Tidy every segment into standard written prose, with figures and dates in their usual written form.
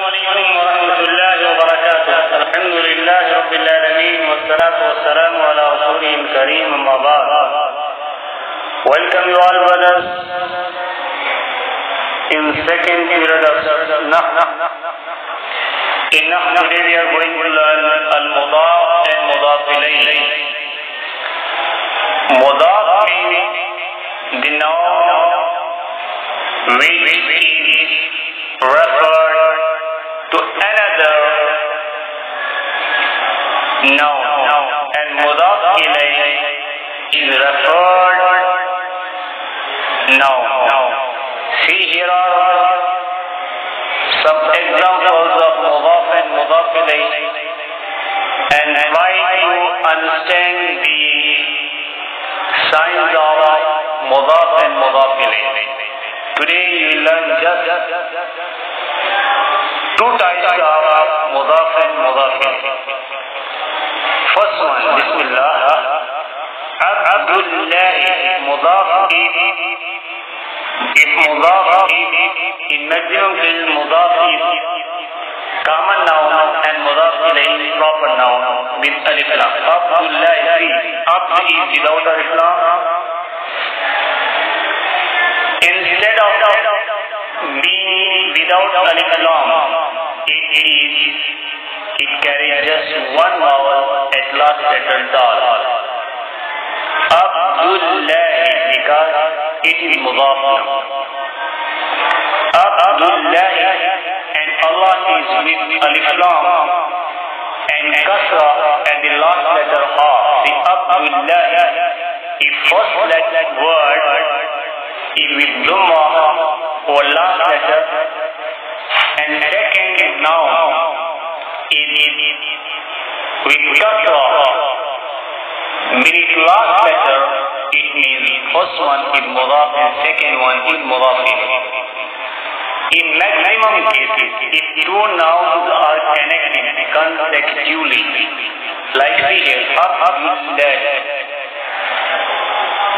عليكم ورحمة الله وبركاته. الحمد لله رب العالمين والصلاة والسلام على رسوله الكريم أما بعد. Welcome you all brothers in second period of Nahm. In Nahm today we are going to learn Al-Mudaf and Mudaf ilayh. Mudaf means the noun which is referred to another noun, and Mudaf ilayh is referred noun. See, here are some examples of Mudaf and Mudaf ilayh, and try to understand the signs of Mudaf and Mudaf ilayh. Today you will learn just two types of Mudaf and Mudaf ilayh. First one, Bismillah. Abdullah, Mudaf if Mudaf in maximum cases Mudaf is common noun and Mudaf ilayh is proper noun with alif lam. Abdullah, Abd is without alif lam. Instead of being without alif lam, it carries just one vowel at last letter dal. Abdullah, because it is mudaf now. Abdullah, and Allah is with alif lam and kasra at the last letter ha. The Abdullah, if first letter word is with Dhamma or last letter, and second noun is with kasra, meaning last letter, it means first one is mudaf and second one is mudaf ilayh. In maximum cases, if two nouns are connected consecutively, like here, Abdullah,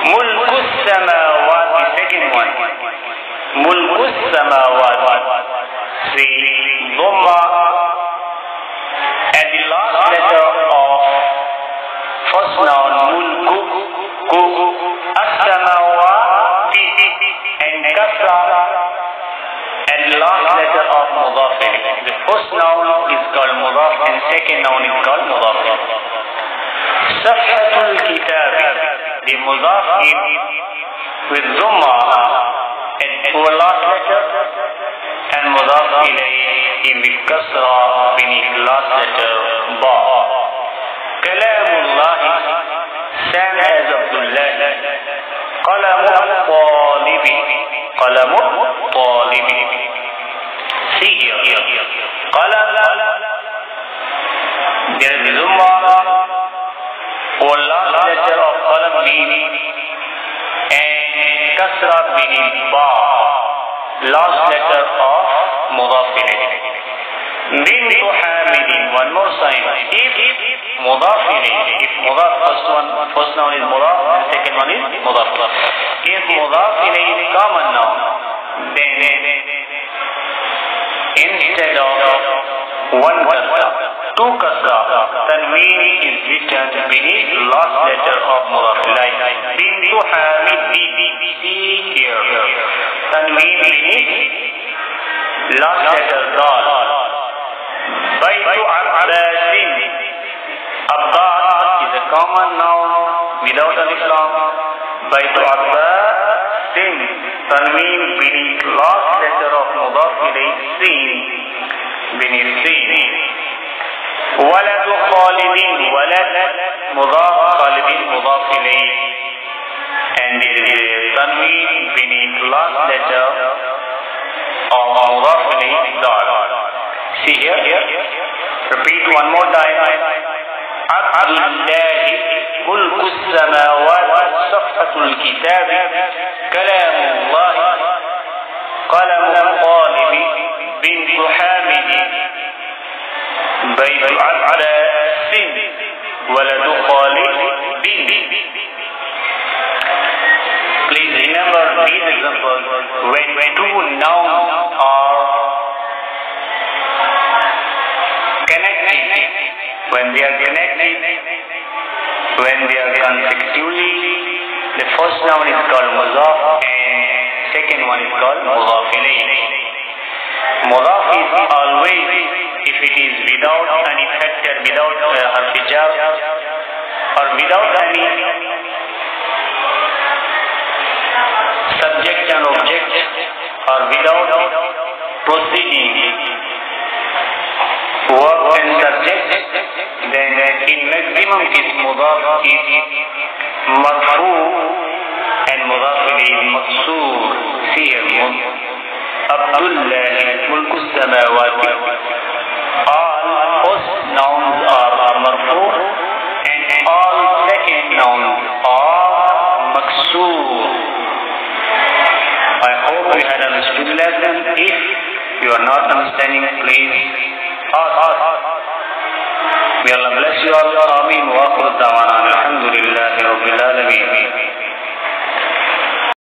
Mulkus Samawat, the second one, Mulkus Samawat, see, Dhamma at the last letter of first noun, Mulku, As-Samawat, and Kasra at the last letter of Mudaf ilayh. The first noun is called Mudaf and second noun is called Mudaf ilayh. Safhatul Kitab, the Mudaf is with Dhamma at the last letter, and Mudaf ilayh is with Kasra beneath last letter Ba. Kalamullah, same as Abdullah. Qalamut Talibi, Qalamut Talibi. See here, Qalam, there is Dhamma or last letter of Qalam meaning, and Kasra beneath Ba, last letter of Mudaf ilayh. Bintu Hamidin, one more sign. If Mudaf ilayh, if Mudaf first noun is Mudaf, second one is Mudaf. If Mudaf ilayh is common noun, then instead of one kasra, two kasra, tanween is written beneath last letter of Mudaf. Like Bintu Hamid, see here, tanween beneath last letter dal. Baitu Abbasin, Abbas is a common noun without alif lam. Baitu Abbasin, tanween beneath last letter of Mudaf ilayh, sin, beneath sin. Waladu Khalidin, walad, Mudaf, Khalidin, Mudaf ilayh, and there is tanween beneath last letter of Mudaf ilayh, dal. See here, repeat one more time. Abdullah, Mulku Samawat, Safhatul Kitab, Kalamullah, Qalamul Talibi, Bintu Hamidi, Baitu Abbasin, Waladu Khalidin. Please remember these examples when two nouns are when they are connected, when they are consecutively, the first noun is called mudaf and second one is called mudaf ilayh. Mudaf is always, if it is without any factor, without harf jar, or without any subject and object, or without proceeding verb and subject, then in maximum case mudaf is marfu and mudaf ilayh is maksur. Here Abdullah mulku samawati, all first nouns are marfu and all second nouns are maksur. I hope you had understood the lesson. If you are not understanding, please ask. May Allah bless you all. Ameen wa akhiru da'wana alhamdulillahi rabbil alamin.